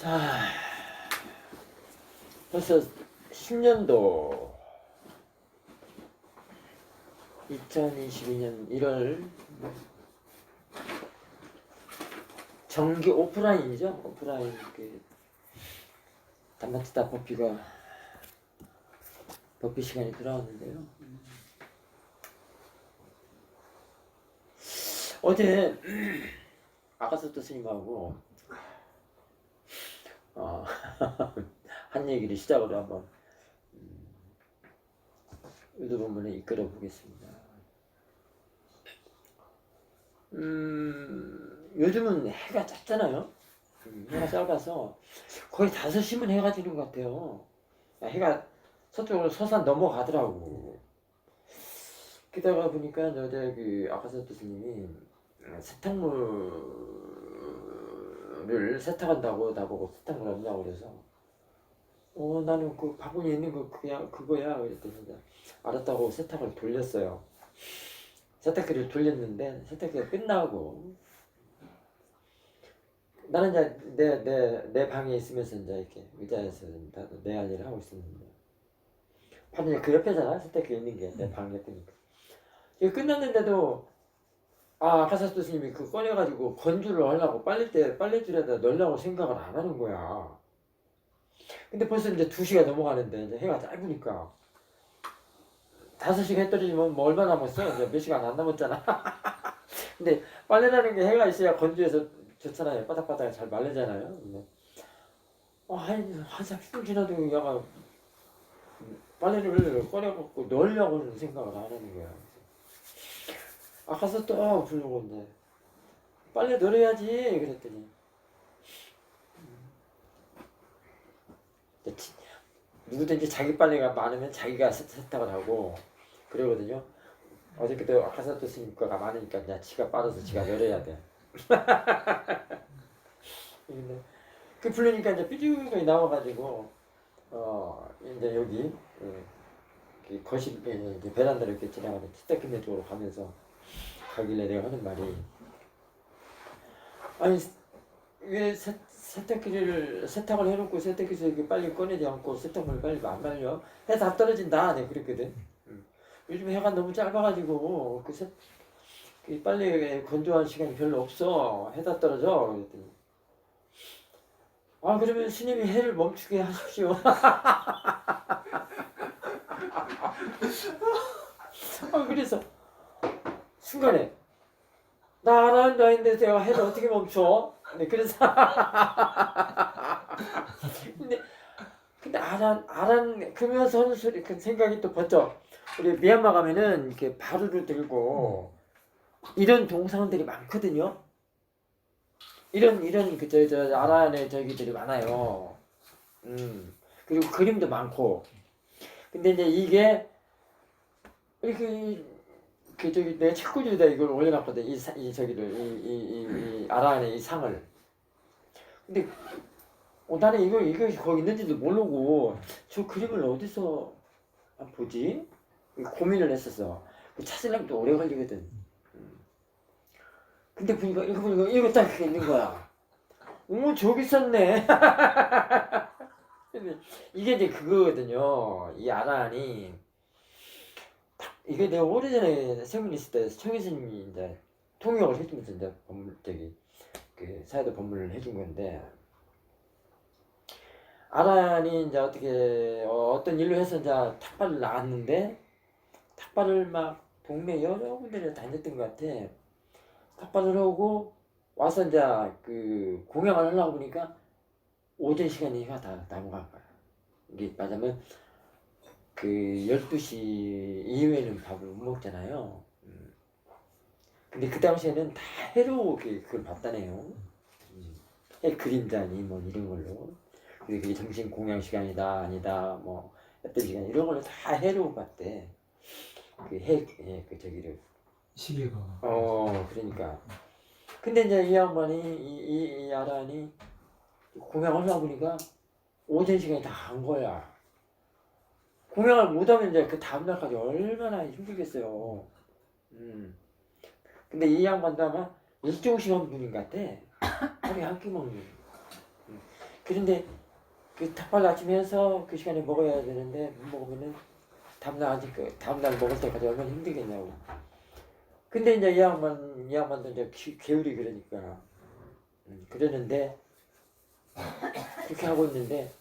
자, 벌써 10년도 2022년 1월 정기 오프라인이죠. 오프라인 그 단마트다 버피 시간이 돌아왔는데요. 어제 아까서또 스님하고 한 얘기를 시작으로 한번 의도 본문에 이끌어 보겠습니다. 요즘은 해가 짧잖아요. 해가 짧아서 거의 5시면 해가 지는 것 같아요. 해가 서쪽으로 서산 넘어가더라고. 그러다가 보니까 어제 그 아까서또 스님이 세탁물을 세탁한다고 나보고 세탁물 없냐고 그래서 나는 그 바구니에 있는 거 그거야 그랬더니 이제 알았다고 세탁을 돌렸어요. 세탁기를 돌렸는데 세탁기가 끝나고 나는 이제 내 방에 있으면서 이제 이렇게 의자에서 내 할 일을 하고 있었는데 반면에 그 옆에잖아 세탁기 있는 게 내 방 옆이니까 이거 끝났는데도 아까사토 스님이 그 꺼내가지고 건조를 하려고 빨래줄에다 넣으려고 생각을 안 하는 거야. 근데 벌써 이제 2시가 넘어가는데 이제 해가 짧으니까 5시가 해 떨어지면 뭐 얼마 남았어? 이제 몇 시간 안 남았잖아. 근데 빨래라는 게 해가 있어야 건조해서 좋잖아요. 바닥바닥 잘 마르잖아요. 근데 한 30분 지나도 얘가 빨래를 꺼내갖고 넣으려고는 생각을 안 하는 거야. 아까서 또 부르고 있는데 빨래 널어야지 그랬더니 누구든지 자기 빨래가 많으면 자기가 세탁을 하고 그러거든요. 어저께도 아까서또 스님과가 많으니까 이제 지가 빠져서 지가 널어야 돼. 근데 그 부르니까 이제 삐죽하게 나와가지고 이제 여기 거실 이제 베란다로 이렇게 지나가는 세탁기내 쪽으로 가면서 가길래 내가 하는 말이 아니 왜 세탁기를 세탁을 해놓고 세탁기에서 이렇게 빨리 꺼내지 않고 세탁물 빨리 안 말려? 해 다 떨어진다. 내가 그랬거든. 요즘 해가 너무 짧아가지고 그 빨리 건조할 시간이 별로 없어. 해 다 떨어져. 그랬더니 그러면 스님이 해를 멈추게 하십시오. 그래서 순간에 나라는 나인데 내가 해를 어떻게 멈춰? 네, 그래서 근데 아란 그러면서 하는 소리 그 생각이 또 번쩍 우리 미얀마 가면은 이렇게 바루를 들고 이런 동상들이 많거든요. 이런 저 아란의 저기들이 많아요. 그리고 그림도 많고. 근데 이제 이게 그 저기 내가 책꽂이에다 이걸 올려놨거든. 이 저기를 이 아란의 이 상을. 근데 나는 이거 거기 있는지도 모르고 저 그림을 어디서 보지? 고민을 했었어. 찾으려면 또 오래 걸리거든. 근데 보니까 이거 딱 있는 거야. 저기 있었네. 이게 이제 그거거든요. 이 아란이 이게 내가 오래전에 세문 있을 때 청해스님이 이제 통역을 해주면서 이제 그 사회도 법문을 해준 건데 아란이 이제 어떤 일로 해서 이제 탁발을 나갔는데 탁발을 막 동네 여러 군데를 다녔던 것 같아. 탁발을 하고 와서 이제 그 공양을 하려고 보니까 오전 시간이가 다 넘어간 거야. 이게 맞으면 그 12시 이후에는 밥을 못 먹잖아요. 근데 그 당시에는 다 해로 그걸 봤다네요. 해 그림자니 뭐 이런 걸로. 근데 그게 점심 공양 시간이다 아니다 뭐 어떤 시간 이런 걸로 다 해로 봤대. 그 저기를 시계가. 그러니까. 근데 이제 이 양반이 이 아란이 공양을 하다 보니까 오전 시간이 다 간 거야. 공양을 못하면 이제 그 다음날까지 얼마나 힘들겠어요. 근데 이 양반도 아마 일정 시간 분인 것 같아. 하루에 한 끼 먹는. 그런데 그 닭발 아침에 해서 그 시간에 먹어야 되는데 못 먹으면은 다음날 먹을 때까지 얼마나 힘들겠냐고. 근데 이제 이 양반도 이제 게으르 그러니까 그러는데 그렇게 하고 있는데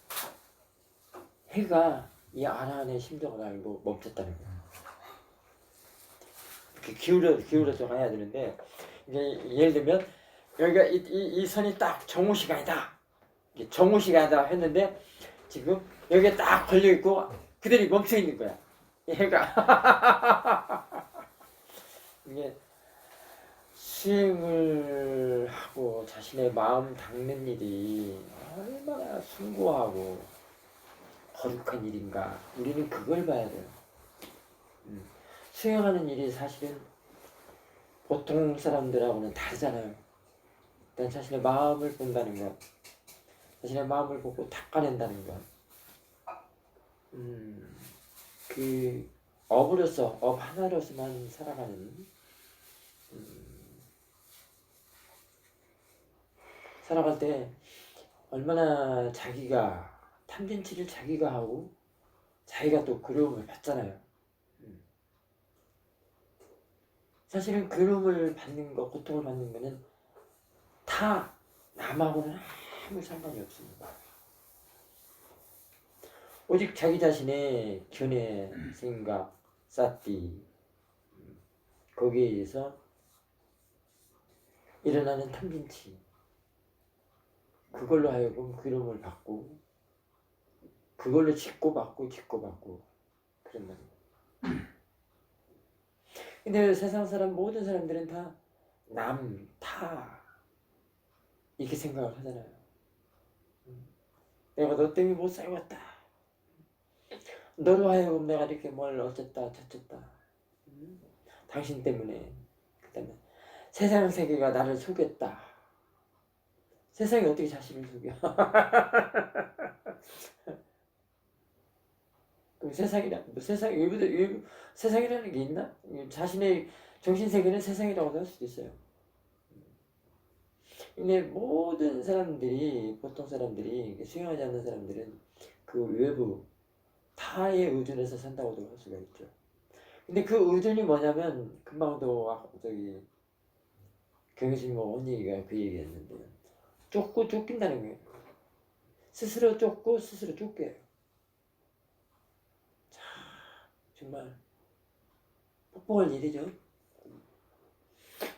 해가 이 아라한의 심정을 알고 멈췄다는 거야. 기울여서 가야 되는데 이제 예를 들면 여기가 이 선이 딱 정오 시간이다. 정오 시간이다 했는데 지금 여기에 딱 걸려 있고 그대로 멈춰 있는 거야. 얘가 이게 수행을 하고 자신의 마음 닦는 일이 얼마나 숭고하고 거룩한 일인가. 우리는 그걸 봐야 돼요. 수행하는 일이 사실은 보통 사람들하고는 다르잖아요. 일단 자신의 마음을 본다는 것, 자신의 마음을 보고 닦아낸다는 것. 그 업 하나로서만 살아가는 살아갈 때 얼마나 자기가 탐진치를 자기가 하고 자기가 또 그리움을 받잖아요. 사실은 그리움을 받는 거, 고통을 받는 거는 다 남하고는 아무 상관이 없습니다. 오직 자기 자신의 견해, 생각, 사띠 거기에 의해서 일어나는 탐진치 그걸로 하여금 그리움을 받고 그걸로 짓고 받고 그런다는 거예요. 근데 세상 사람 모든 사람들은 다 남, 타 이렇게 생각을 하잖아요. 내가 너 때문에 못 살겠다. 너로 하여금 내가 이렇게 뭘 어쨌다 저쨌다. 당신 때문에. 그다음에 세상 세계가 나를 속였다. 세상이 어떻게 자신을 속여? 그럼 세상이라는 게 있나? 자신의 정신 세계는 세상이라고 할 수도 있어요. 근데 모든 사람들이 보통 사람들이 수행하지 않는 사람들은 그 외부 타에 의존해서 산다고도 할 수가 있죠. 근데 그 의존이 뭐냐면 금방도 저기 경혜스님 온 얘기가 그 얘기였는데 쫓고 쫓긴다는 거예요. 스스로 쫓고 스스로 쫓겨요. 자, 정말 폭복할 일이죠.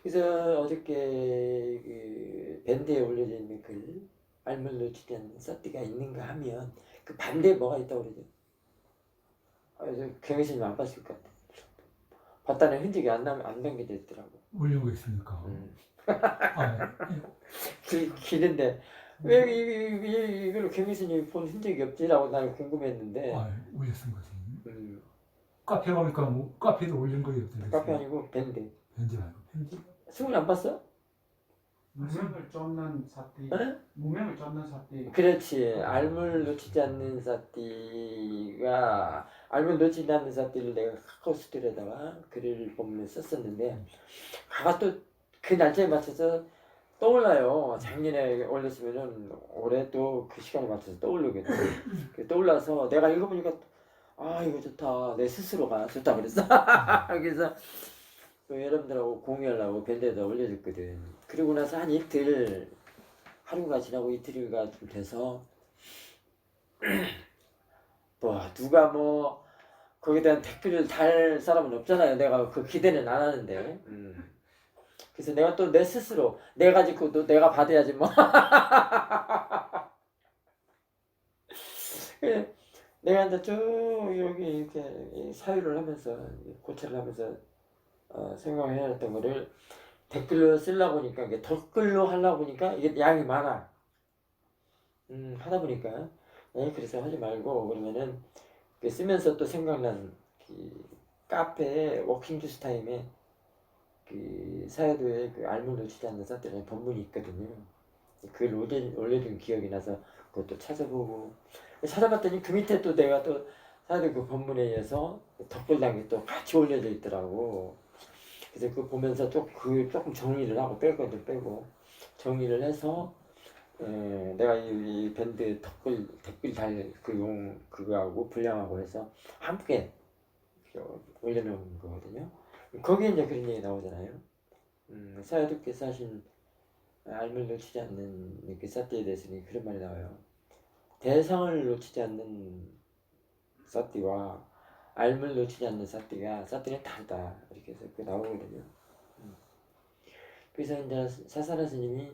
그래서 어저께 그 밴드에 올려져 있는 글 알물 놓치지 않는 사띠가 있는가 하면 그 반대에 뭐가 있다고 그러죠. 그래서 경혜스님 안 봤을 것 같아. 봤다는 흔적이 안 남겨져 있더라고. 올리고 있으니까. 길인데 왜 이걸 경혜스님이 본 흔적이 없지라고 나는 궁금했는데. 올렸은 거지. 카페 가니까 뭐 카페도 올린 거예요. 카페 아니고 밴드. 밴드 말고 밴드. 승훈이 안 봤어? 무명을 쫓는 사띠. 응? 무명을 쫓는 사띠. 그렇지. 알물 놓치지 않는 사띠가 알물 놓치지 않는 사띠를 내가 카카오스토리에다가 글을 본문에 썼었는데 가가 또 그 날짜에 맞춰서 떠올라요. 작년에 올렸으면은 올해 또 그 시간에 맞춰서 떠오르거든. 떠올라서 내가 읽어보니까 이거 좋다. 내 스스로가 좋다 그랬어. 그래서 또 여러분들하고 공유하려고 밴드에다 올려줬거든. 그리고 나서 한 이틀 하루가 지나고 이틀이가 돼서 뭐 누가 뭐 거기에 대한 댓글을 달 사람은 없잖아요. 내가 그 기대는 안 하는데. 그래서 내가 또 내 스스로 내가 짓고 또 내가 받아야지 뭐. 내가 이제 쭉 여기 이렇게 사유를 하면서 고찰을 하면서 생각을 해놨던 거를 댓글로 쓰려고 보니까 이게 댓글로 하려고 보니까 이게 양이 많아. 하다 보니까 그래서 하지 말고 그러면은 쓰면서 또 생각난 그 카페 워킹 주스 타임에 그 사야도에 그 알물 놓치지 않는 사태라는 본문이 있거든요. 그걸 올려준 기억이 나서 그것도 찾아보고 찾아봤더니 그 밑에 또 내가 또 사야도 그 본문에 의해서 덧글당이 또 같이 올려져 있더라고. 그래서 그거 보면서 또 그 조금 정리를 하고 빼고 정리를 해서 내가 이 밴드 댓글 달 그거하고 분량하고 해서 함께 올려놓은 거거든요. 거기에 이제 그런 얘기 나오잖아요. 사야두께서 하신 알을 놓치지 않는 그 사띠에 대해서는 그런 말이 나와요. 대상을 놓치지 않는 사띠와 알을 놓치지 않는 사띠는 다르다 이렇게 해서 그 나오거든요. 그래서 이제 사사라 스님이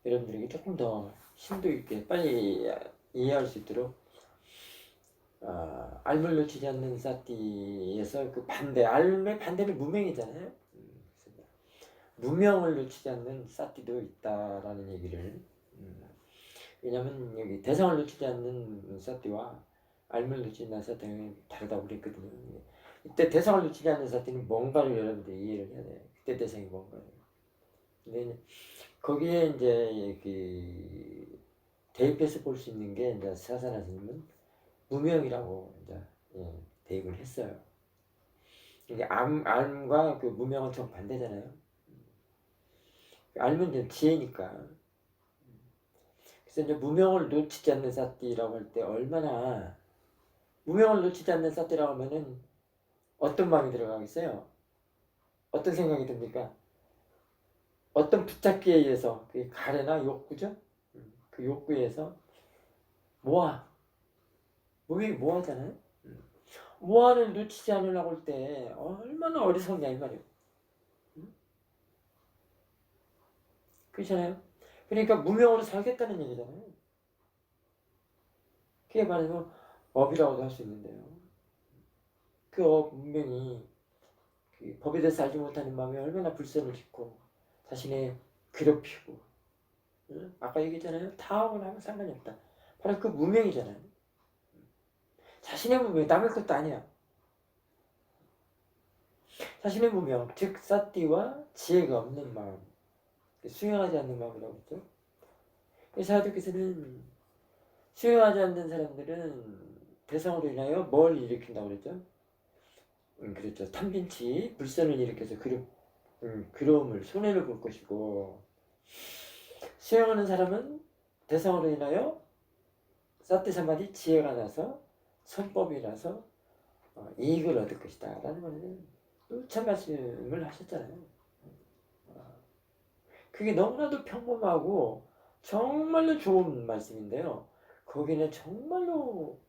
여러분들에게 조금 더 심도 있게 빨리 이해할 수 있도록 알을 놓치지 않는 사띠에서 그 반대, 알의 반대는 무명이잖아요. 무명을 놓치지 않는 사띠도 있다라는 얘기를 왜냐면 여기 대상을 놓치지 않는 사띠와 알을 놓치지 않는 사띠는 다르다고 그랬거든요. 이때 대상을 놓치지 않는 사띠는 뭔가를 여러분들이 이해를 해야 돼요. 그때 대상이 뭔가를. 근데 거기에 이제 그 대입해서 볼 수 있는 게 이제 사사라 스님은 무명이라고 이제 대입을 했어요. 이게 암과 그 무명은 정 반대잖아요. 알면 이제 지혜니까. 그래서 이제 무명을 놓치지 않는 사띠라고 할 때 얼마나 무명을 놓치지 않는 사띠라고 하면은 어떤 마음이 들어가겠어요? 어떤 생각이 듭니까? 어떤 붙잡기에 의해서 그 가래나 욕구죠? 그 욕구에 의해서 무명이 모아잖아요. 모아를 놓치지 않으려고 할 때 얼마나 어리석냐 이 말이에요. 그렇잖아요. 그러니까 무명으로 살겠다는 얘기잖아요. 그게 말해서 업이라고도 할 수 있는데요. 그 무명이 그 법에 대해서 알지 못하는 마음에 얼마나 불선을 짓고 자신의 괴롭히고 아까 얘기했잖아요. 타업을 하면 상관이 없다. 바로 그 무명이잖아요. 자신의 무명, 남의 것도 아니야. 자신의 무명, 즉 사띠와 지혜가 없는 마음, 수용하지 않는 마음이라고 했죠. 사도께서는 수용하지 않는 사람들은 대상으로 인하여 뭘 일으킨다고 그랬죠? 그렇죠. 탐진치, 불선을 일으켜서 괴로움을, 손해를 볼 것이고, 수용하는 사람은 대상으로 인하여 사띠 사마디 지혜가 나서 선법이라서 이익을 얻을 것이다 라는 말은 참 말씀을 하셨잖아요. 그게 너무나도 평범하고 정말로 좋은 말씀인데요. 거기는 정말로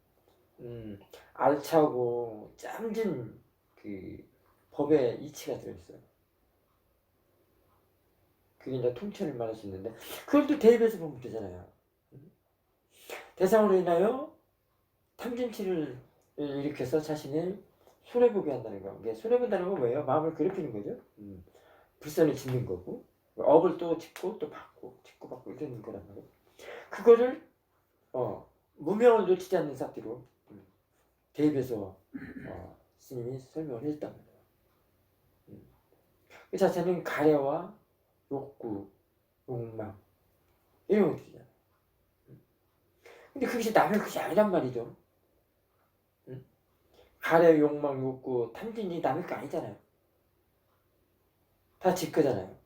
알차고 짬진 그 법의 이치가 들어있어요. 그게 이제 통찰을 말할 수 있는데 그걸 또 대입해서 보면 되잖아요. 대상으로 인하여 탐진치를 일으켜서 자신을 손해보게 한다는 거. 이게 손해본다는 건 뭐예요? 마음을 괴롭히는 거죠. 불선을 짓는 거고 업을 또 짓고 또 받고 짓고 받고 이러는 거란 말이에요. 그거를 무명을 놓치지 않는 사띠로 대입해서 스님이 설명을 했단 말이에요. 그 자체는 가래와 욕구, 욕망 이런 것들이잖아요. 근데 그것이 남의 것이 아니란 말이죠. 가래, 욕망, 욕구, 탐진이 남의 거 아니잖아요. 다 지 거잖아요.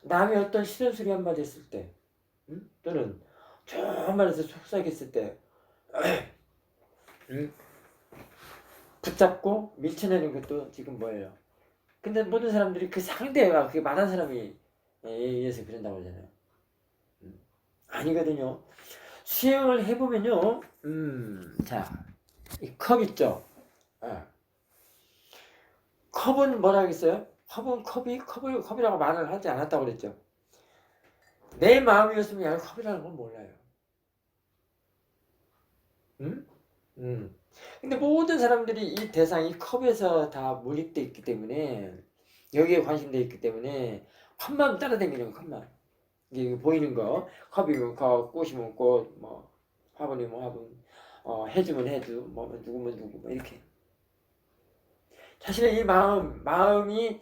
남의 어떤 싫은 소리 한마디 했을 때 또는 정말에서 속삭였을 때 붙잡고 밀쳐내는 것도 지금 뭐예요? 근데 모든 사람들이 그 상대가 그게 말한 사람이 의해서 그런다고 하잖아요. 아니거든요. 수행을 해보면요. 자, 이 컵 있죠? 컵은 뭐라 하겠어요? 컵은 컵이라고 말을 하지 않았다고 그랬죠. 내 마음이었으면 컵이라는 건 몰라요. 근데 모든 사람들이 이 대상이 컵에서 다 몰입돼 있기 때문에 여기에 관심돼 있기 때문에 컵만 따라다니는 거, 컵만. 이게 보이는 거, 컵이면 컵, 꽃이면 꽃, 뭐 화분이면 화분, 해주면 해주, 뭐 누구면 누구, 뭐 이렇게. 자신의 이 마음이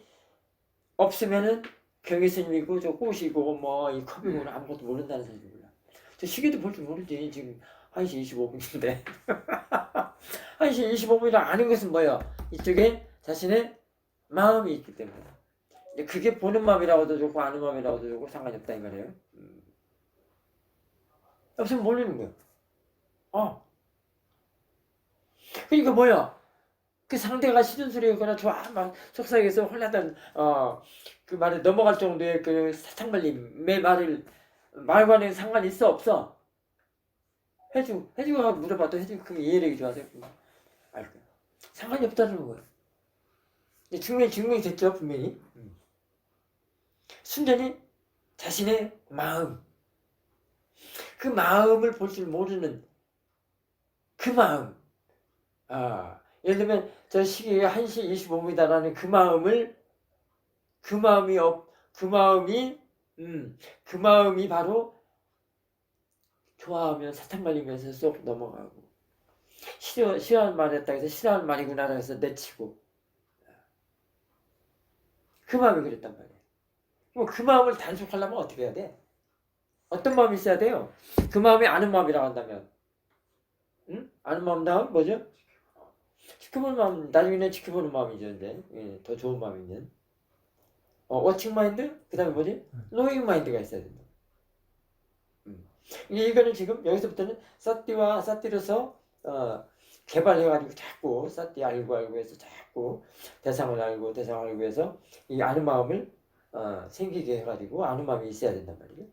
없으면은 경의스님이고 저 꽃이고 뭐 이 컵이고 아무것도 모른다는 사실 몰라. 저 시계도 볼 줄 모르지. 지금 1시 25분인데 1시 25분이라 아는 것은 뭐예요? 이쪽에 자신의 마음이 있기 때문에 그게 보는 마음이라고도 좋고 아는 마음이라고도 좋고 상관이 없다 이 말이에요. 없으면 모르는 거야. 그러니까 뭐야? 그 상대가 싫은 소리거나 좋아 막 속삭여서 홀라단 그 말에 넘어갈 정도의 그 사탕발림의 말과는 상관이 있어 없어? 해주고 물어봐도 해주고 그게 이해력이 좋아서 알 거야. 상관이 없다는 거야. 증명이 됐죠 분명히. 순전히 자신의 마음, 그 마음을 볼 줄 모르는 그 마음. 예를 들면 저 시계가 1시 25분이다라는 그 마음이 바로 좋아하면 사탕 말리면서 쏙 넘어가고, 싫어하는 말 했다 해서 싫어하는 말이구나 해서 내치고, 그 마음이 그랬단 말이에요. 그럼 그 마음을 단속하려면 어떻게 해야 돼? 어떤 마음이 있어야 돼요? 그 마음이 아는 마음이라고 한다면, 아는 마음 다음 뭐죠? 지켜보는 마음, 나중에는 지켜보는 마음이죠. 근데 더 좋은 마음이면 워칭 마인드, 그 다음에 뭐지? 노잉 마인드가 있어야 된다. 이거는 지금 여기서부터는 사띠와 사띠로서 개발해가지고 자꾸 사띠 알고 해서 자꾸 대상을 알고 해서 이 아는 마음을 생기게 해가지고 아는 마음이 있어야 된단 말이에요.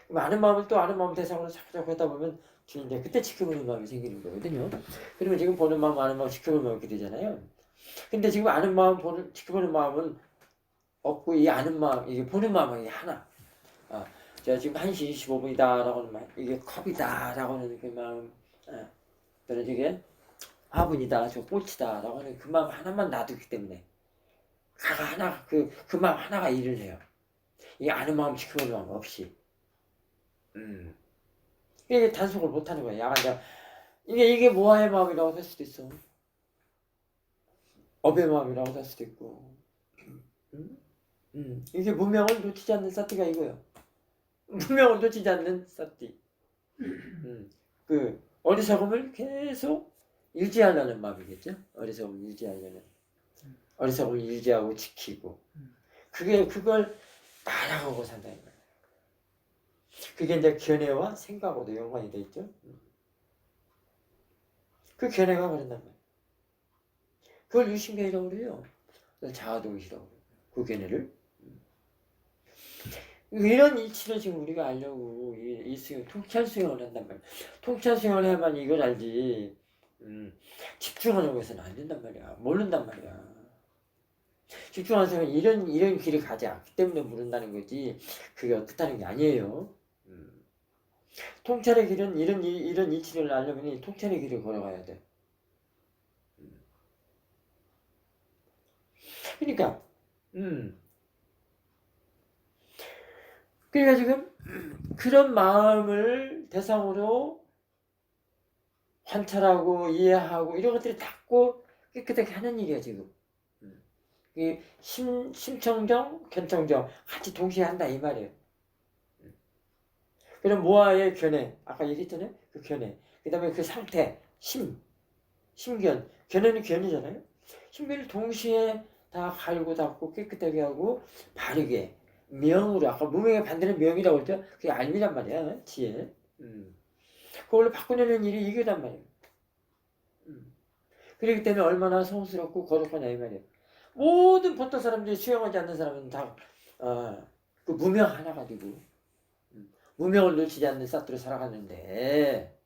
그럼 아는 마음을 또 아는 마음 대상으로 자꾸 하다 보면 이제 그때 지켜보는 마음이 생기는 거거든요. 그러면 지금 보는 마음, 아는 마음, 지켜보는 마음 이렇게 되잖아요. 근데 지금 아는 마음, 지켜보는 마음은 없고 이 아는 마음, 이게 보는 마음이 하나. 제가 지금 1시 25분이다라고 하는 마음, 이게 컵이다라고 하는 그 마음, 또는 이게 화분이다, 저 꽃이다라고 하는 그 마음 하나만 놔두기 때문에 그 마음 하나가 일을 해요. 이 아는 마음, 지켜보는 마음 없이. 이게 단속을 못하는 거야. 야간 이게 모아의 마음이라고 할 수도 있어. 업의 마음이라고 할 수도 있고. 이게 문명을 놓치지 않는 사띠가 이거예요. 문명을 놓치지 않는 사띠. 그 어리석음을 계속 유지하려는 마음이겠죠. 어리석음을 유지하고 지키고. 그걸 따라가고 산다는 거예요. 그게 이제 견해와 생각하고도 연관이 돼 있죠. 그 견해가 그런단 말이에요. 그걸 유신견이라고 그래요. 자아동의라고 그래요. 그 견해를. 이런 이치를 지금 우리가 알려고 통찰 수행을 한단 말이야. 통찰 수행을 해야만 이걸 알지. 집중하는 것은 안 된단 말이야. 모른단 말이야. 집중하는 사람은 이런 길을 가지 않기 때문에 모른다는 거지. 그게 어떻다는 게 아니에요. 통찰의 길은 이런 이치를 알려면 통찰의 길을 걸어가야 돼. 그러니까 그러니까 지금 그런 마음을 대상으로 관찰하고 이해하고 이런 것들이 닦고 깨끗하게 하는 일이야 지금. 이 심청정, 견청정 같이 동시에 한다 이 말이에요. 그럼 모아의 견해, 아까 얘기했잖아요. 그 견해, 그 다음에 그 상태, 심견, 견해는 견이잖아요. 심견을 동시에 다 갈고 닦고 깨끗하게 하고 바르게 명으로, 아까 무명의 반대는 명이라고 했죠. 그게 알미란 말이야. 지혜. 그걸로 바꾸려는 일이 이거단 말이에요. 그렇기 때문에 얼마나 성스럽고 거룩하냐 이 말이에요. 모든 보통 사람들이 수용하지 않는 사람은 다 그 무명 하나 가지고 무명을 놓치지 않는 사투로 살아가는데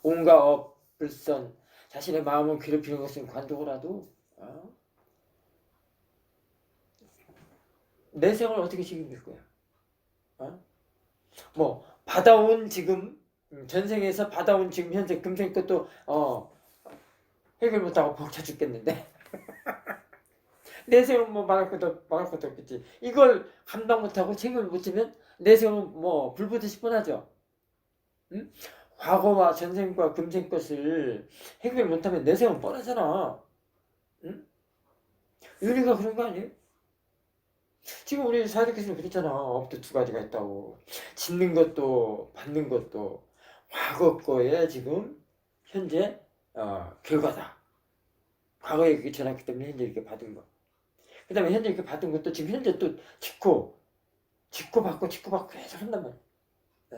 온갖 불선 자신의 마음을 괴롭히는 것은 관두고라도 내생을 어떻게 책임질 거야? 뭐 받아온 지금 전생에서 받아온 지금 현재 금생 것도 해결 못하고 벅차 죽겠는데 내생은 뭐 막을 것도 없겠지. 이걸 감당 못하고 책임을 못 지면 내생은 뭐 불붙듯이 뻔하죠. 과거와 전생과 금생 것을 해결 못하면 내생은 뻔하잖아. 윤희가 그런 거 아니에요? 지금 우리 사회교수님 그랬잖아. 업도 두 가지가 있다고. 짓는 것도 받는 것도 과거 거에 지금 현재 결과다. 과거에 그게 전했기 때문에 현재 이렇게 받은 거. 그 다음에 현재 이렇게 받은 것도 지금 현재 또 짓고 받고 계속 한단 말이야.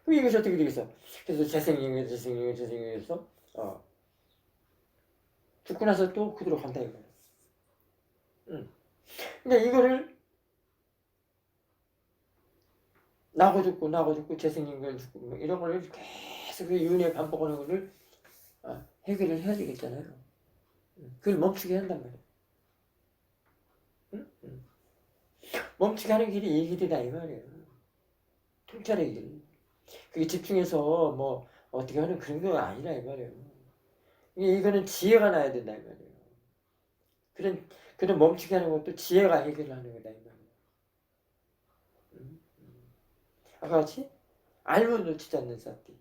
그럼 이것이 어떻게 되겠어? 그래서 재생해서 죽고 나서 또 그대로 간다 이거야. 근데 이거를 나고 죽고 재생인간 죽고 뭐 이런 거를 계속 그 윤회 반복하는 거를 해결을 해야 되겠잖아요. 그걸 멈추게 한단 말이야. 멈추게 하는 길이 이 길이다 이 말이에요. 통찰의 길. 그게 집중해서 뭐 어떻게 하는 그런 거 아니라 이 말이에요. 이거는 지혜가 나야 된다 이 말이에요. 그런 멈추게 하는 것도 지혜가 해결을 하는 거다 이 말이에요. 아까 같이 알면 놓치지 않는 사띠.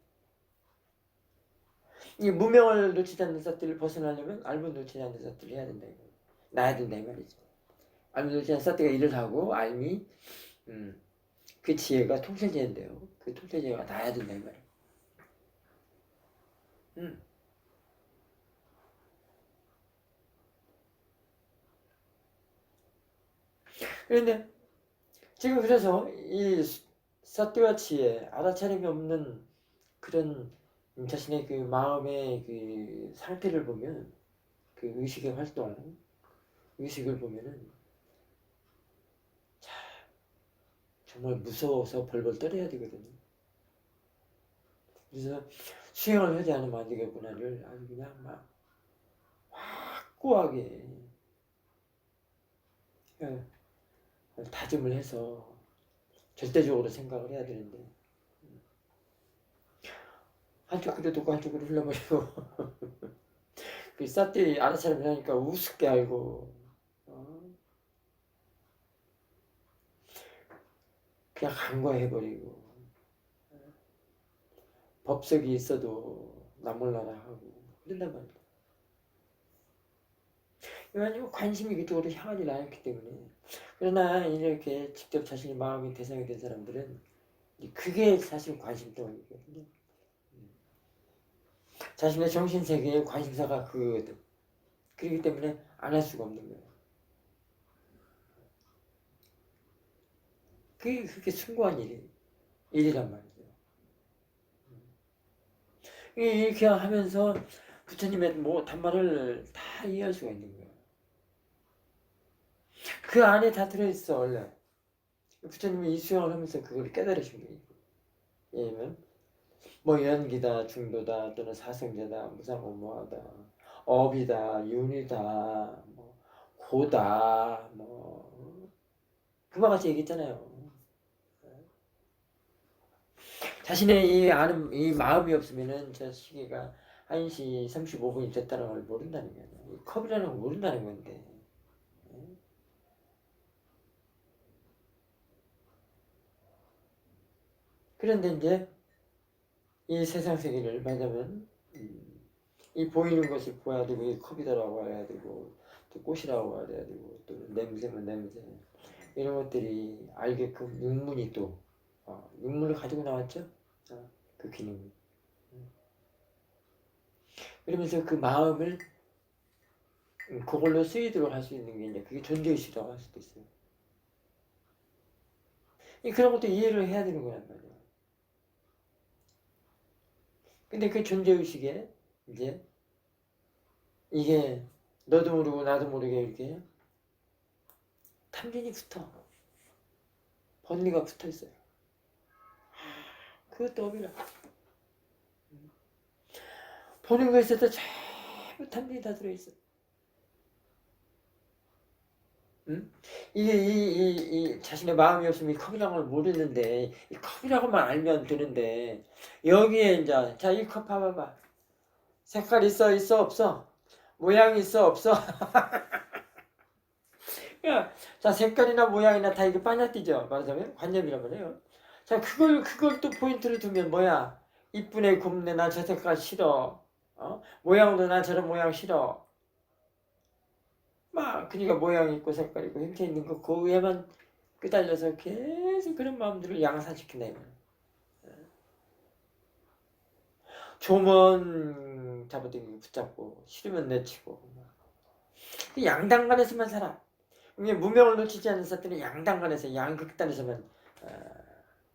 이 무명을 놓치지 않는 사띠를 벗어나려면 알면 놓치지 않는 사띠를 해야 된다 이거. 나야 된다 이 말이죠. 알면 놓치지 않는 사띠가 일을 하고 알미 그 지혜가 통찰지혜인데요. 그 통찰지혜가 나야 된다 이 말이에요. 그런데 지금 그래서 이 사띠와 지혜, 알아차림이 없는 그런 자신의 그 마음의 그 상태를 보면, 그 의식의 활동, 의식을 보면은 정말 무서워서 벌벌 떨어야 되거든요. 그래서 수행을 하지 않으면 안 되겠구나를 아주 그냥 막 확고하게 다짐을 해서 절대적으로 생각을 해야 되는데 한쪽 귀로 듣고 한쪽 귀로 흘려버리고 그 쌌띠 알아차림을 하니까 우습게 알고 그냥 간과해버리고 법석이 있어도 나몰라라 하고 그런단 말이야. 왜냐하면 관심이 그쪽으로 향하지 않았기 때문에. 그러나 이렇게 직접 자신의 마음이 대상이 된 사람들은 그게 사실 관심덩어리거든요. 자신의 정신세계의 관심사가 그거거든. 그렇기 때문에 안 할 수가 없는 거예요. 그게 숭고한 일이란 말이죠. 이렇게 하면서 부처님의 뭐 단말을 다 이해할 수가 있는 거예요. 그 안에 다 들어있어 원래. 부처님이 이 수행을 하면서 그걸 깨달으신 거예요. 예면 뭐 연기다, 중도다, 또는 사성제다, 무상무모하다, 업이다, 윤이다, 뭐 고다, 뭐 그와 같이 얘기했잖아요. 자신의 이 마음이 없으면은 저 시계가 1시 35분이 됐다는 걸 모른다는 거예요. 이 컵이라는 걸 모른다는 건데. 그런데 이제 이 세상 세계를 말하자면 이 보이는 것을 보아야 되고 이 컵이다라고 해야 되고 또 꽃이라고 해야 되고 또 냄새면 냄새 이런 것들이 알게끔 육문이 또 육문을 가지고 나왔죠. 그 기능이. 그러면서 그 마음을 그걸로 쓰이도록 할 수 있는 게 이제 그게 존재의식이라고 할 수도 있어요. 그런 것도 이해를 해야 되는 거란 말이에요. 근데 그 존재의식에 이제 이게 너도 모르고 나도 모르게 이렇게 탐진이 붙어. 번뇌가 붙어 있어요. 그것도 업이라. 보는 것에도 전부 탐진이 다 들어있어. 이게 이 자신의 마음이 없으면 이 컵이라는 걸 모르는데 이 컵이라고만 알면 되는데 여기에 이제 자 이 컵 봐봐봐. 색깔 있어 없어? 모양 있어 없어? 야, 자 색깔이나 모양이나 다 이게 빠져뛰죠. 말하자면 관념이란 말이에요. 자 그걸 또 포인트를 두면 뭐야? 이쁘네 곱네 나 저 색깔 싫어. 모양도 나 저런 모양 싫어. 막 그러니까 모양 있고 색깔 있고 형태 있는 거 그 위에만 끄달려서 계속 그런 마음들을 양산시킨다 이거야. 좋으면 잡아당기고 붙잡고 싫으면 내치고 그 양당간에서만 살아. 이게 무명을 놓치지 않는 사람들은 양당간에서 양극단에서만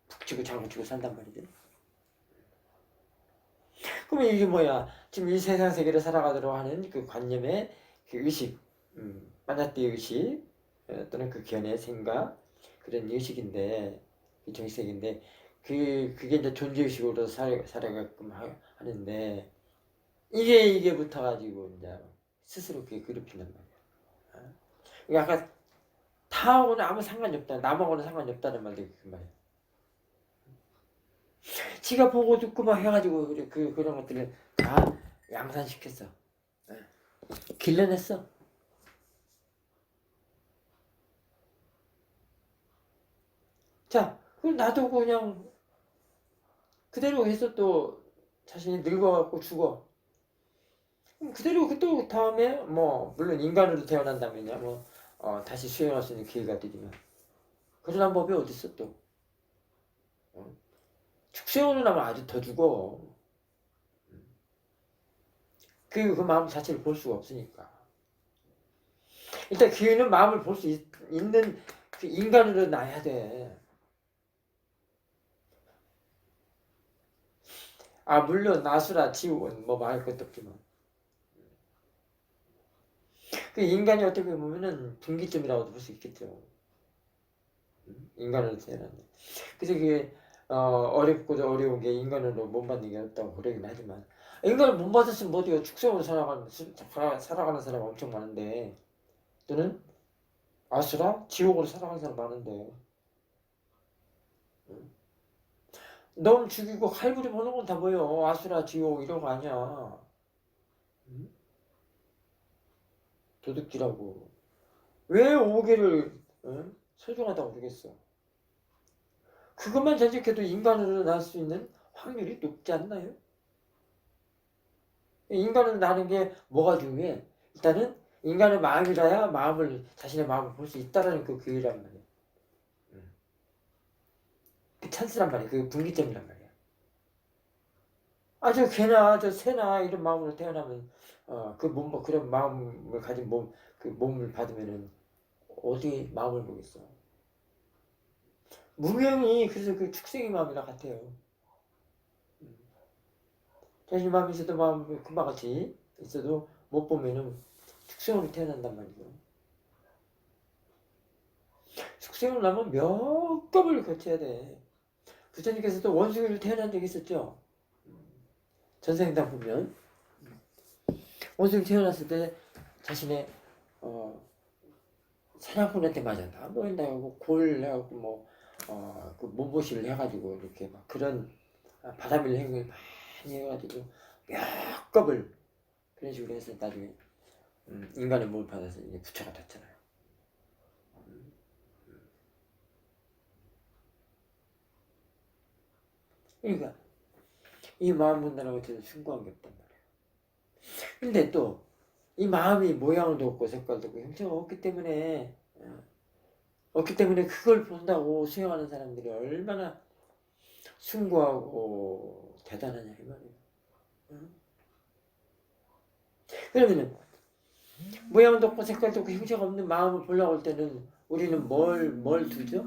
북치고 장구치고 산단 말이지. 그러면 이게 뭐야? 지금 이 세상 세계를 살아가도록 하는 그 관념의 그 의식, 만나띠 의식, 또는 그 견해 생각 그런 의식인데, 그 정식인데, 그게 이제 존재 의식으로 살아가게끔 하는데, 이게 붙어가지고 이제 스스로 그게 괴롭힌단 말이야. 그러니까 아까 타하고는 아무 상관이 없다, 남하고는 상관이 없다는 말이 그 말이야. 지가 보고 듣고 막 해가지고 그런 것들을 다 양산시켰어. 길러냈어. 자, 그럼 나도 그냥 그대로 해서 또 자신이 늙어갖고 죽어. 그럼 그대로 또 다음에 뭐 물론 인간으로 태어난다면야 뭐 다시 수행할 수 있는 기회가 되지만 그러한 법이 어딨어 또. 축생으로 나면 아주 더 죽어. 그 마음 자체를 볼 수가 없으니까. 일단 그는 마음을 볼 수 있는 그 인간으로 나야 돼. 아 물론 아수라 지옥은 뭐 말할 것도 없지만 그 인간이 어떻게 보면은 분기점이라고도 볼 수 있겠죠. 인간으로 태어났네. 그래서 그게 어렵고도 어려운 게 인간으로 못 받는 게 어렵다고 그러긴 하지만 인간을 못 받았으면 어디가 축생으로 살아가는 사람 엄청 많은데 또는 아수라 지옥으로 살아가는 사람 많은데 놈 죽이고 할부리 보는 건 다 뭐여 아수라 지옥 이런 거 아니야. 도둑질하고 왜 오개를 소중하다고 그러겠어. 그것만 전직해도 인간으로 날 수 있는 확률이 높지 않나요? 인간으로 나는 게 뭐가 중요해? 일단은 인간의 마음이라야 자신의 마음을 볼 수 있다라는 그 기회란 말이야. 그 찬스란 말이야. 그 분기점이란 말이야. 저 개나 저 새나 이런 마음으로 태어나면 그런 마음을 가진 그 몸을 받으면은 어디 마음을 보겠어. 무명이 그래서 그 축생의 마음이랑 같아요. 자신 마음이 있어도 마음이 금방 같이 있어도 못 보면은 축생으로 태어난단 말이죠. 축생으로 나면 몇 겁을 거쳐야 돼. 부처님께서도 원숭이로 태어난 적이 있었죠. 전생당 보면 원숭이 태어났을 때 자신의 사냥꾼한테 맞았다. 뭐 했다고 골 해갖고 그 몸보신을 해가지고 이렇게 막 그런 바람일 행위를 많이 해가지고 몇 겁을 그런 식으로 해서 나중에 인간의 몸을 받아서 이제 부처가 됐잖아요. 그러니까 이 마음 본다는 것에는 숭고한 게 없단 말이야. 근데 또 이 마음이 모양도 없고 색깔도 없고 형체가 없기 때문에 그걸 본다고 수행하는 사람들이 얼마나 숭고하고 대단하냐 이 말이에요. 그러면은 모양도 없고 색깔도 없고 형체가 없는 마음을 보려고 할 때는 우리는 뭘 두죠?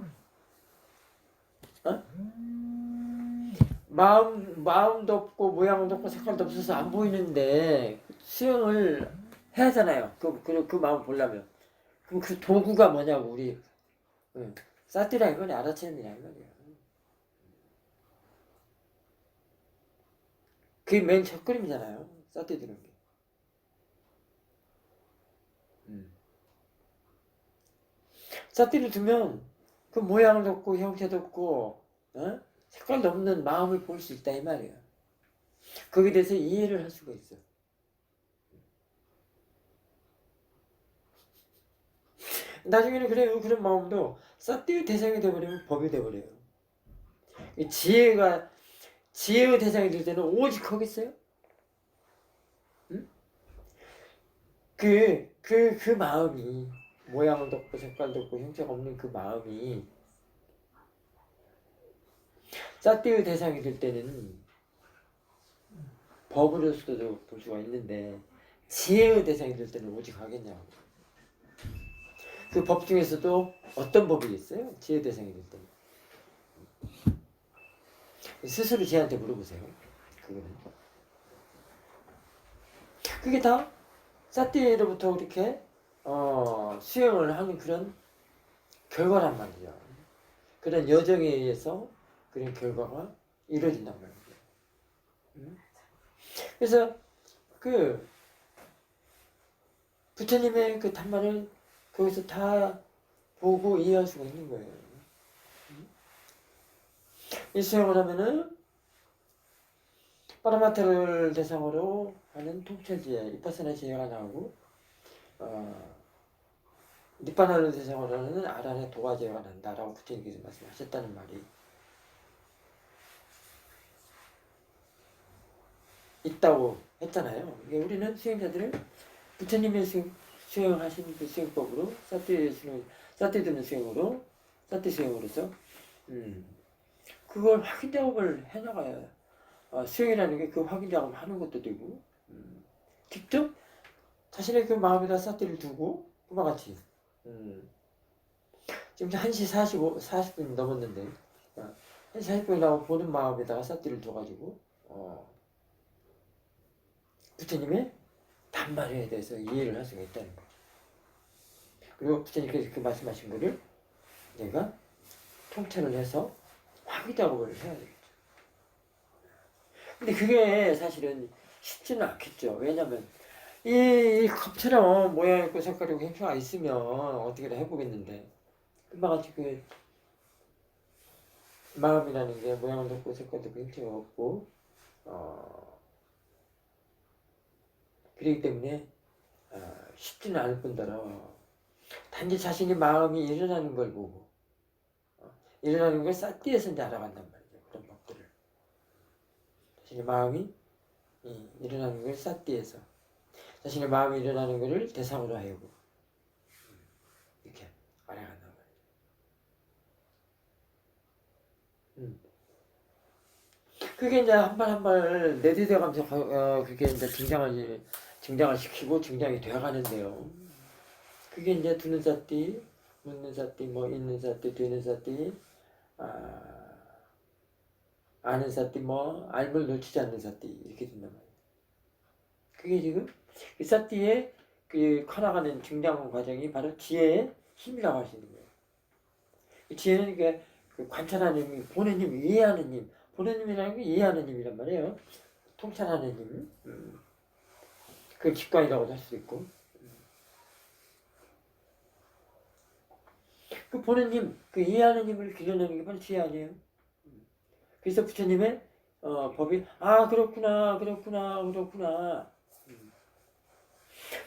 마음도 없고 모양도 없고 색깔도 없어서 안 보이는데 수행을 해야 하잖아요. 그 마음 보려면. 그럼 그 도구가 뭐냐고 우리 사티라 이거는 알아채느냐 이 말이야. 그게 맨 첫그림이잖아요. 사티 드는 게. 사티를 두면 그 모양도 없고 형체도 없고 색깔도 없는 마음을 볼 수 있다 이 말이야. 거기에 대해서 이해를 할 수가 있어. 나중에는 그래요. 그런 마음도 사티의 대상이 되어버리면 법이 되어버려요. 지혜의 대상이 될 때는 오직 거겠어요? 응? 그 마음이 모양도 없고 색깔도 없고 형체가 없는 그 마음이 사티의 대상이 될 때는 법으로서도 볼 수가 있는데 지혜의 대상이 될 때는 오직 하겠냐고. 그 법 중에서도 어떤 법이 있어요? 지혜 대상이 될 때는. 스스로 지혜한테 물어보세요. 그거는. 그게 다 사띠로부터 이렇게 수행을 하는 그런 결과란 말이죠. 그런 여정에 의해서 그런 결과가 이루어진단 말이죠. 그래서 그 부처님의 그 단말을 거기서 다 보고 이해할 수가 있는 거예요. 이 수행을 하면은 파라마타를 대상으로 하는 통찰지혜, 이파사나 지혜가 나오고 니빠나를 대상으로 하는 아란의 도화지혜가 난다라고 부처님께서 말씀하셨다는 말이 있다고 했잖아요. 이게 우리는 수행자들을 부처님의 수행하신 그 수행법으로 사띠 드는 수행으로 사띠 수행으로서 그걸 확인 작업을 해나가야 수행이라는 게 그 확인 작업을 하는 것도 되고 직접 자신의 그 마음에다 사띠를 두고 그와 같이 지금 1시 40분 넘었는데 1시 40분이라고 보는 마음에다가 사띠를 둬가지고 부처님의 단말에 대해서 이해를 할 수가 있다는 거죠. 그리고 부처님께서 그 말씀하신 거를 내가 통찰을 해서 확인 작업을 해야 되겠죠. 근데 그게 사실은 쉽지는 않겠죠. 왜냐면 이 컵처럼 모양 있고 색깔이 있고 형태가 있으면 어떻게든 해보겠는데 금방 같이 그 마음이라는 게 모양도 없고 색깔도 없고 형태가 없고 그렇기 때문에 쉽지는 않을 뿐더러 단지 자신의 마음이 일어나는 걸 보고 일어나는 걸 사띠에서 이제 알아간단 말이죠. 그런 법들을 자신의 마음이 일어나는 걸 사띠에서 자신의 마음이 일어나는 것을 대상으로 하여고 이렇게 알아간단 말이죠. 그게 이제 한 발 한 발 내디뎌가면서 그게 이제 증장을 시키고 증장이 되어가는데요. 그게 이제 두는 사띠, 묻는 사띠, 뭐 있는 사띠, 되는 사띠, 아는 사띠, 뭐 알물 놓치지 않는 사띠 이렇게 된단 말이에요. 그게 지금 이 사띠의 그 커나가는 증장 과정이 바로 지혜의 힘이라고 할 수 있는 거예요. 이 지혜는 이게 그 관찰하는 힘, 보는 힘, 이해하는 힘, 보는 힘이라는 게 이해하는 힘이란 말이에요. 통찰하는 힘, 그 직관이라고도 할 수 있고. 그 보는 힘, 그 이해하는 힘을 길러내는 게 바로 지혜 아니에요. 그래서 부처님의 법이 그렇구나.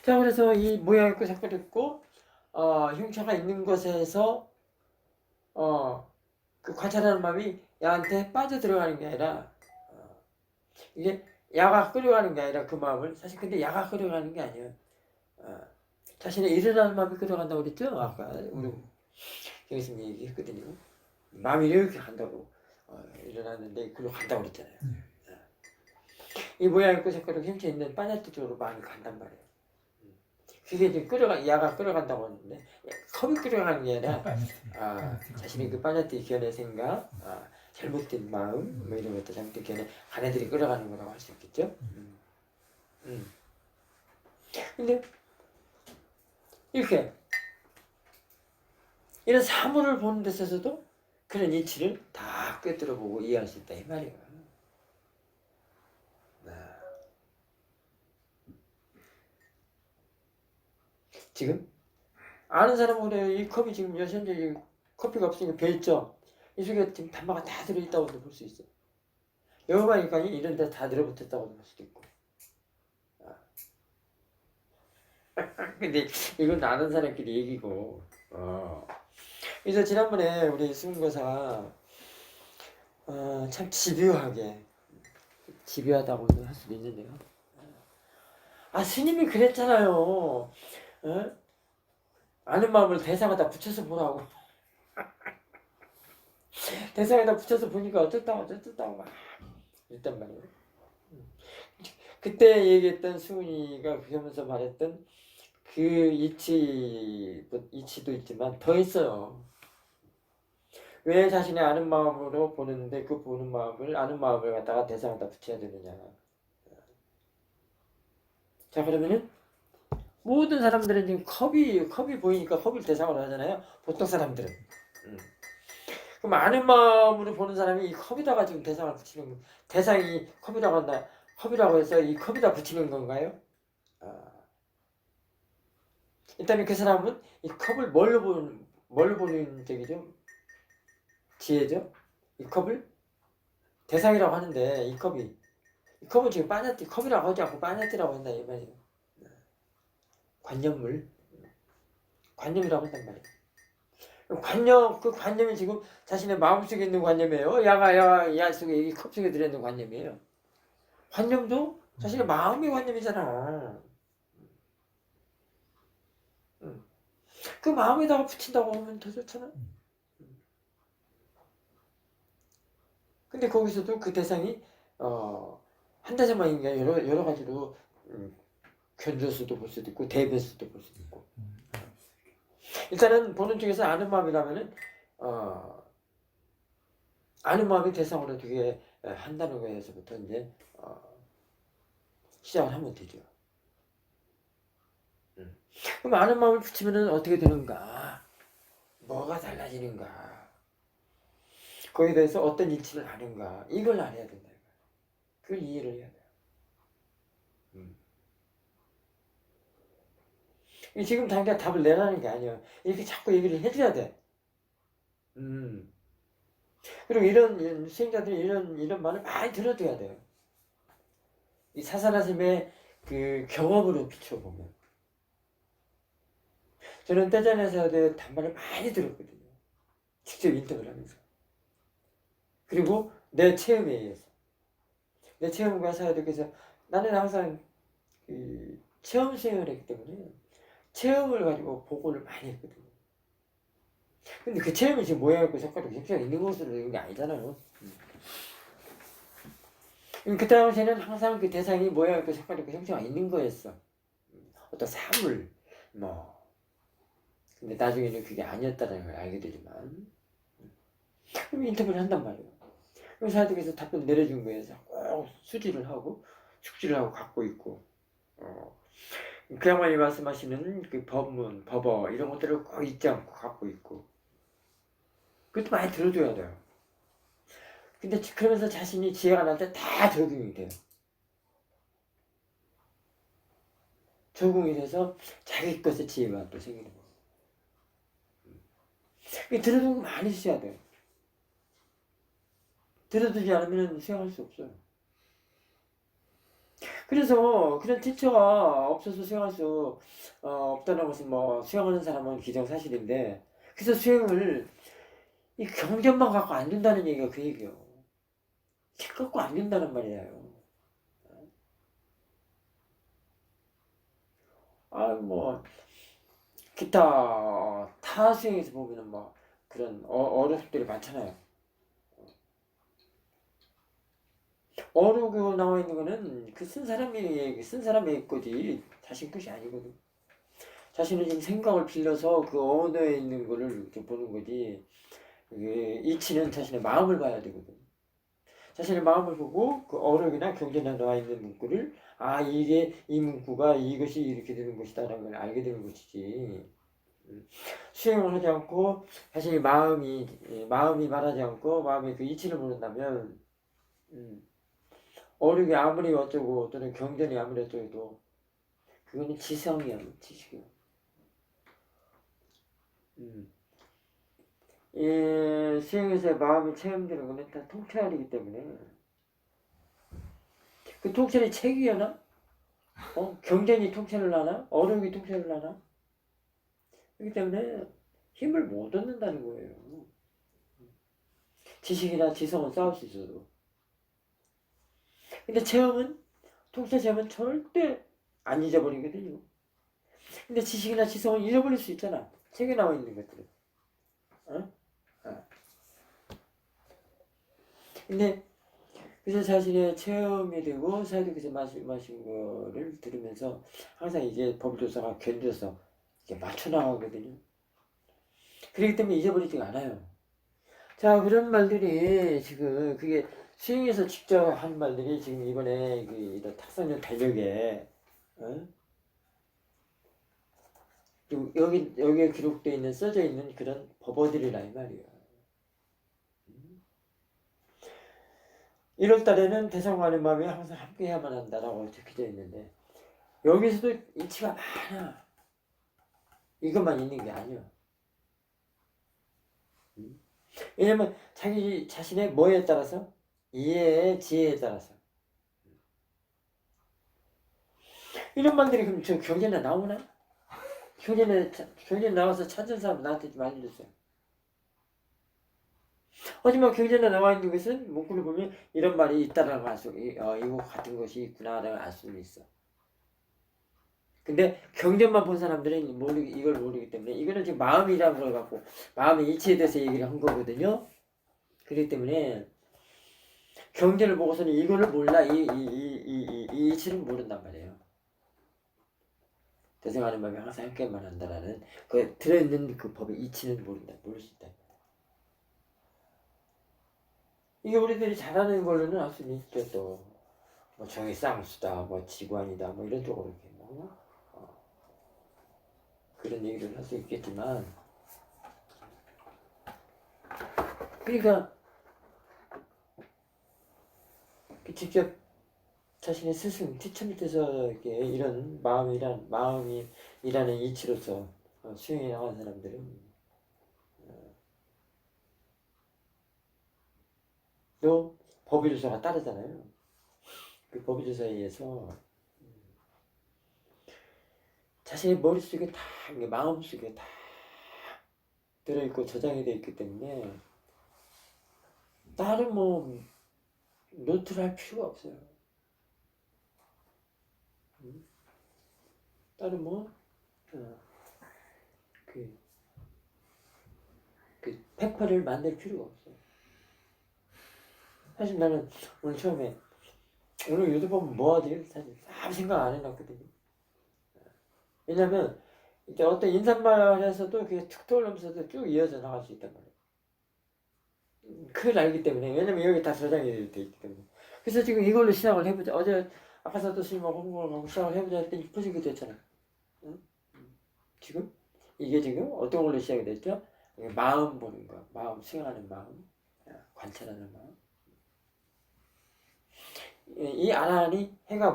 자, 그래서 이 모양 있고 색깔 있고 형체가 있는 것에서 그 관찰하는 마음이 야한테 빠져 들어가는 게 아니라 이게 야가 끌어가는 게 아니라 그 마음을 사실 근데 야가 끌어가는 게 아니에요. 자신의 일어나는 마음이 끌어간다고 그랬죠? 아까 우리 교수님이 얘기했거든요. 마음이 이렇게 간다고 일어났는데 그로 간다고 그랬잖아요. 이 모양 있고 색깔이 형체 있는 빠냐티 쪽으로 마음이 간단 말이에요. 그게 지금 야가 끌어간다고 하는데 컵이 끌어가는 게 아니라 자신의 그 빠냐티 견해 생각, 잘못된 마음, 뭐 이런 것들 잘못된 견해 간 애들이 끌어가는 거라고 할 수 있겠죠. 근데 이렇게 이런 사물을 보는 데 있어서도 그런 이치를 다 꿰뚫어 보고 이해할 수 있다 이 말이에요. 지금 아는 사람은 그래요. 이 컵이 지금 현재 커피가 없으니까 비어있죠. 이 속에 지금 단마가 다 들어있다고도 볼 수 있어요. 여기가 이런 데 다 들어붙었다고도 볼 수도 있고. 근데 이건 아는 사람끼리 얘기고. 그래서 지난번에 우리 수문고사가 참 집요하다고도 할 수도 있는데요. 스님이 그랬잖아요. 아는 마음을 대상에다 붙여서 보라고. 대상에다 붙여서 보니까 어쩌다고 막 이랬단 말이에요. 그때 얘기했던 수은이가 그러면서 말했던 그 이치도 있지만 더 있어요. 왜 자신의 아는 마음으로 보는데 그 보는 마음을 아는 마음을 갖다가 대상에다 붙여야 되느냐. 자, 그러면은 모든 사람들은 지금 컵이 보이니까 컵을 대상으로 하잖아요. 보통 사람들은. 그럼 아는 마음으로 보는 사람이 이 컵에다가 지금 대상을 붙이는, 대상이 컵이라고 한다. 컵이라고 해서 이 컵에다 붙이는 건가요? 아, 일단은 그 사람은 이 컵을 뭘로 보는 적이죠? 지혜죠? 이 컵을 대상이라고 하는데, 이 컵은 지금 빠냐띠, 컵이라고 하지 않고 빠냐띠라고 한다, 이 말이에요. 관념이라고 한단 말이에요. 그 관념이 지금 자신의 마음속에 있는 관념이에요. 야 속에, 이 컵 속에 들어있는 관념이에요. 관념도 자신의 마음의 관념이잖아. 그 마음에다가 붙인다고 하면 더 좋잖아. 근데 거기서도 그 대상이, 한 대상만이 아니라 여러 가지로, 견조수도 볼 수도 있고, 대변수도 볼 수도 있고. 일단은 보는 쪽에서 아는 마음이라면은, 아는 마음이 대상으로 되게 한다는 거에서부터 이제, 시작을 하면 되죠. 그럼 아는 마음을 붙이면은 어떻게 되는가? 뭐가 달라지는가? 거기에 대해서 어떤 이치를 아는가? 이걸 알아야 된다. 그걸 이해를 해야 돼요. 지금 당장 답을 내라는 게 아니야. 이렇게 자꾸 얘기를 해줘야 돼. 그리고 이런 수행자들이 이런 말을 많이 들어줘야 돼요. 이 사사나심의 그 경험으로 비춰보면. 저는 떼자에서 단말을 많이 들었거든요. 직접 인터뷰를 하면서. 그리고 내 체험에 의해서. 내 체험과 사회독에서 나는 항상 그 체험 수행을 했기 때문에 체험을 가지고 보고를 많이 했거든요. 근데 그 체험이 지금 모양있고 색깔이 형태가 있는 것으로 되는 게 아니잖아요. 그 당시에는 항상 그 대상이 모양있고 색깔있고 형태가 있는 거였어. 어떤 사물, 뭐. 근데 나중에는 그게 아니었다는 걸 알게 되지만. 그럼 인터뷰를 한단 말이에요. 그럼 사회독에서 답변 내려준 거에서 꼭 수지를 하고 숙지를 하고 갖고 있고. 그 양반이 말씀하시는 그 법문, 법어 이런 것들을 꼭 잊지 않고 갖고 있고. 그것도 많이 들어줘야 돼요. 근데 그러면서 자신이 지혜가 날 때 다 적용이 돼요. 적응이 돼서 자기 것의 지혜가 또 생기는 거예요. 들어두는 거 많이 쓰셔야 돼요. 들어두지 않으면 수행할 수 없어요. 그래서 그런 티처가 없어서 수행할 수 없다는 것은 뭐 수행하는 사람은 기정사실인데, 그래서 수행을 이 경전만 갖고 안 된다는 얘기가 그 얘기예요. 책 갖고 안 된다는 말이에요. 뭐 기타 타 수행에서 보면은 뭐 그런 어록들이 많잖아요. 어록이 나와 있는 거는 그 쓴 사람의 거지 자신 것이 아니거든. 자신의 지금 생각을 빌려서 그 언어에 있는 거를 이렇게 보는 거지. 이치는 자신의 마음을 봐야 되거든. 자신의 마음을 보고 그 어록이나 경전에 나와 있는 문구를 이게 이 문구가 이것이 이렇게 되는 것이다라는 걸 알게 되는 것이지. 수행을 하지 않고 자신이 마음이 말하지 않고 마음의 그 이치를 모른다면 어록이 아무리 어쩌고 또는 경전이 아무리 어쩌고 그거는 지성이야, 지식이야. 수행에서 마음이 체험되는 거는 다 통찰이기 때문에 그 통찰이 책이려나? 경전이 통찰을 하나? 어록이 통찰을 하나? 그렇기 때문에 힘을 못 얻는다는 거예요. 지식이나 지성은 싸울 수 있어도. 근데 통찰 체험은 절대 안 잊어버리거든요. 근데 지식이나 지성은 잊어버릴 수 있잖아. 책에 나와 있는 것들은. 근데 그래서 자신의 체험이 되고 사회독에서 마신 거를 들으면서 항상 이제 법조사가 견뎌서 이렇게 맞춰나가거든요. 그렇기 때문에 잊어버리지가 않아요. 자, 그런 말들이 지금 그게 수행에서 직접 한 말들이 지금 이번에 그 탁선년 달력에 어? 그리고 여기에 기록되어 있는 써져 있는 그런 법어들이라 이 말이야. 1월 달에는 대성하는 마음이 항상 함께해야만 한다라고 적혀져 있는데 여기서도 이치가 많아. 이것만 있는 게 아니야. 왜냐면 자기 자신의 뭐에 따라서 이해의 지혜에 따라서 이런 말들이 그럼 저 경전에 나오나? 경전에 나와서 찾은 사람 나한테 좀 알려주세요. 하지만 경전에 나와 있는 것은 문구를 보면 이런 말이 있다라는 걸 알 수, 이거 같은 것이 있구나라는 걸 알 수는 있어. 근데 경전만 본 사람들은 이걸 모르기 때문에 이거는 지금 마음이라는 걸 갖고 마음의 이치에 대해서 얘기를 한 거거든요. 그렇기 때문에 경전을 보고서는 이거를 몰라 이 이치를 모른단 말이에요. 대성하는 마음이 항상 함께만 한다라는 그 들어있는 그 법의 이치는 모를 수 있다. 이게 우리들이 잘하는 걸로는 알 수는 있죠. 또뭐 정의 쌍수다, 뭐 지관이다, 뭐 이런 쪽으로 이렇게 뭐 그런 얘기를 할 수 있겠지만, 그러니까 직접 자신의 스승, 지체 밑에서 이렇게 이런 마음이라는 이치로서 수행해 나간 사람들은 또 법의주사가 따르잖아요. 그 법의주사에 의해서 자신의 머릿속에 다, 마음속에 다 들어있고 저장이 되어 있기 때문에 다른 뭐 노트를 할 필요가 없어요. 다른 그 페퍼를 만들 필요가 없어요. 사실 나는 오늘 처음에 오늘 유튜브 보면 뭐하지? 사실 아무 생각 안 해놨거든요. 왜냐면 이제 어떤 인사말에서도 그게 툭 떠오르면서도 쭉 이어져 나갈 수 있단 말이에요. 그걸 알기 때문에. 왜냐면 여기 다 저장이 돼 있기 때문에. 그래서 지금 이걸로 시작을 해보자. 어제 아까서도 스님하고 홍보를 하고 시작을 해보자 했더니 벌써 이게 됐잖아. 응? 지금? 이게 지금 어떤 걸로 시작이 됐죠? 마음 보는 거. 마음, 수행하는 마음. 관찰하는 마음. 이 아란이 해가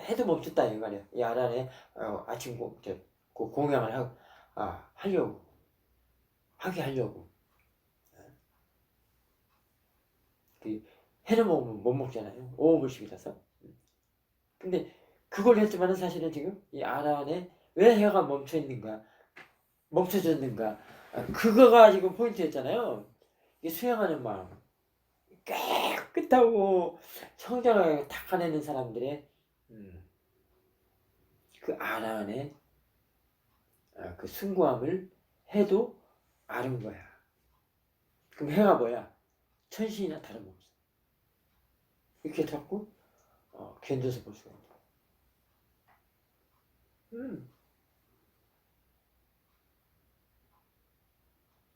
해도 멈췄다 이 말이야. 이 아란에 아침 공양을 하게 하려고. 그 해를 먹으면 못 먹잖아요. 오물씩이라서. 근데 그걸 했지만은 사실은 지금 이 아란에 왜 해가 멈춰졌는가. 그거가 지금 포인트였잖아요. 이 수행하는 마음. 깨끗하고 청정하게 닦아내는 사람들의 그 아란의 그 숭고함을 해도 아는 거야. 그럼 해가 뭐야? 천신이나 다름없어. 이렇게 자꾸 견뎌서 볼 수가 있는 거야.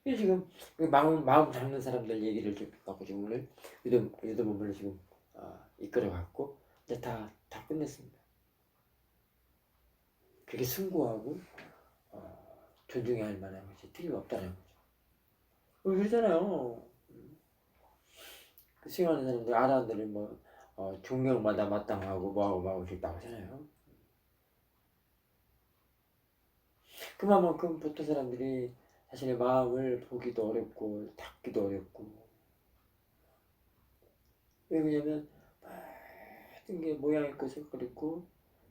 이게 지금 마음 잡는 사람들 얘기를 좀 갖고 지금 오늘 유도본문을 지금 이끌어갖고 이제 다 끝냈습니다. 그게 숭고하고 존중해야 할 만한 것이 틀림없다는 거죠. 그러잖아요. 그 수행하는 사람들 아란들은 종명마다 마땅하고 뭐하고 싶다고 하잖아요. 그만큼 보통 사람들이 자신의 마음을 보기도 어렵고 닦기도 어렵고. 왜 그러냐면 모든 게 모양 있고 색깔 있고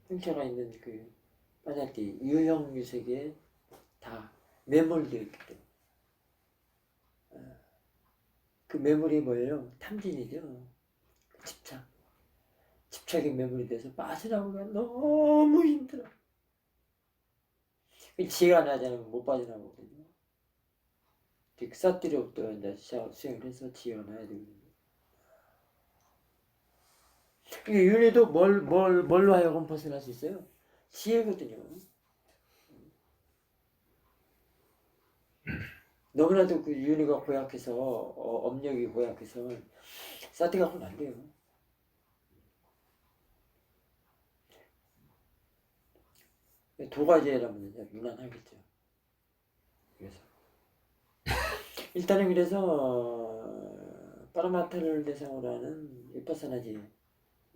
형체가 있는 그 빠삭기 유형 유색에 다 매몰되어 있기 때문에. 그 매몰이 뭐예요? 탐진이죠. 집착에 매몰이 돼서 빠져나오기가 너무 힘들어. 지혜가 나지 않으면 못 빠져나오거든요. 싹들이부터 이제 수행을 해서 지혜가 나야 되거든요. 이게 윤회도 뭘로 하여금 벗어날 수 있어요? 지혜거든요. 너무나도 그 윤회가 고약해서 업력이 고약해서 사티 갖고는 안 돼요. 도가제라면 이제 무난하겠죠. 그래서 일단은 그래서 파라마타를 대상으로 하는 위파사나지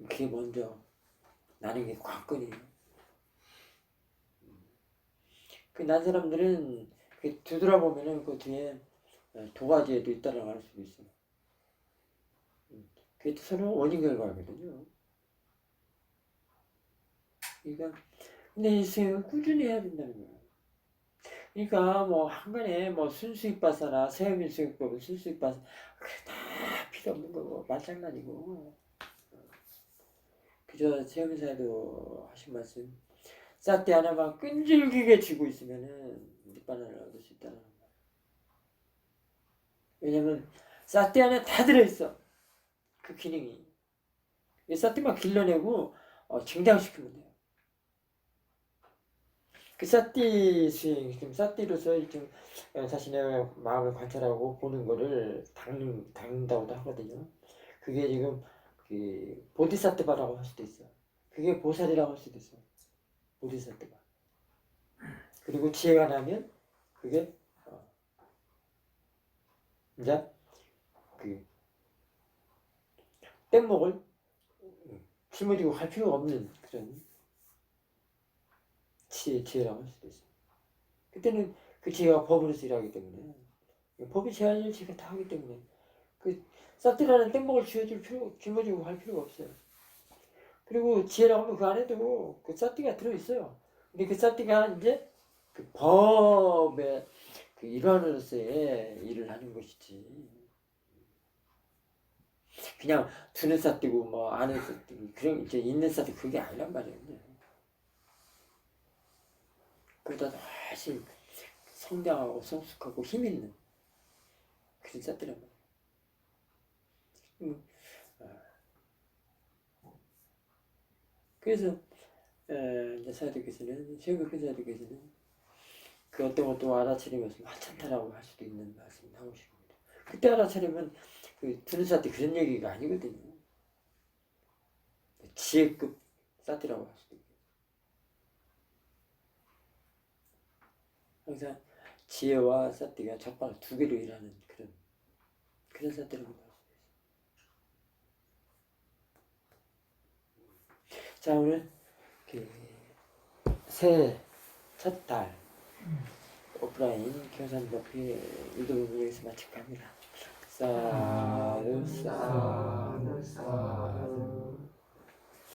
그게 먼저 나는 게 관건이에요. 그 난 사람들은 그 뒤돌아보면은 그 뒤에 도가지에도 있다라고 할 수도 있어요. 그게 서로 원인 결과거든요. 그러니까 근데 이 수행을 꾸준히 해야 된다는 거예요. 그러니까 뭐 한간에 뭐 순수익바사나 세음일수익법은 순수익바사 그게 다 필요 없는 거고 말장난이고 그저 세음사에도 하신 말씀 쌀때 하나만 끈질기게 쥐고 있으면은 밑바닥을 얻을 수 있다는 거예요. 왜냐면 쌀때 안에 다 들어있어. 그 기능이. 이 쌀때만 길러내고 증장시키면 돼요. 그 쌀띠 수행, 지금 쌀띠로서 지금 자신의 마음을 관찰하고 보는 거를 닦는다고도 하거든요. 그게 지금 그 보디사트바라고 할 수도 있어. 그게 보살이라고 할 수도 있어. 보디사트바. 그리고 지혜가 나면 그게 이제 그 뗏목을 짊어지고 갈 필요가 없는 그런 지혜라고 할 수도 있어요. 그때는 그 지혜가 법으로서 일하기 때문에 법이 제한 일 지혜가 다 하기 때문에 그 쌀띠라는 뗏목을 짊어지고 갈 필요가 없어요. 그리고 지혜라고 하면 그 안에도 그 쌀띠가 들어있어요. 근데 그 쌀띠가 이제 그 법의 그 일환으로서의 일을 하는 것이지. 그냥 두는 쌀띠고 뭐 아는 쌀띠고 그런 이제 있는 쌀띠 그게 아니란 말이에요. 그보다 훨씬 성장하고 성숙하고 힘 있는 그런 쌀띠란 말이에요. 그래서 이제 사도께서는 최고급 사도께서는 그 어떤 것도 알아차리는 것은 하찮다라고 할 수도 있는 말씀을 하고 싶습니다. 그때 알아차리면 그 두는 쌀띠 그런 얘기가 아니거든요. 지혜급 쌀띠라고 할 수도 있고 항상 지혜와 쌀띠가 적반을 두 개로 일하는 그런 쌀띠라고 할 수도 있어요. 자 오늘 새해 첫 달 오프라인 교산 높이 일도 부분 여기서 마칠까 합니다. 사두 사두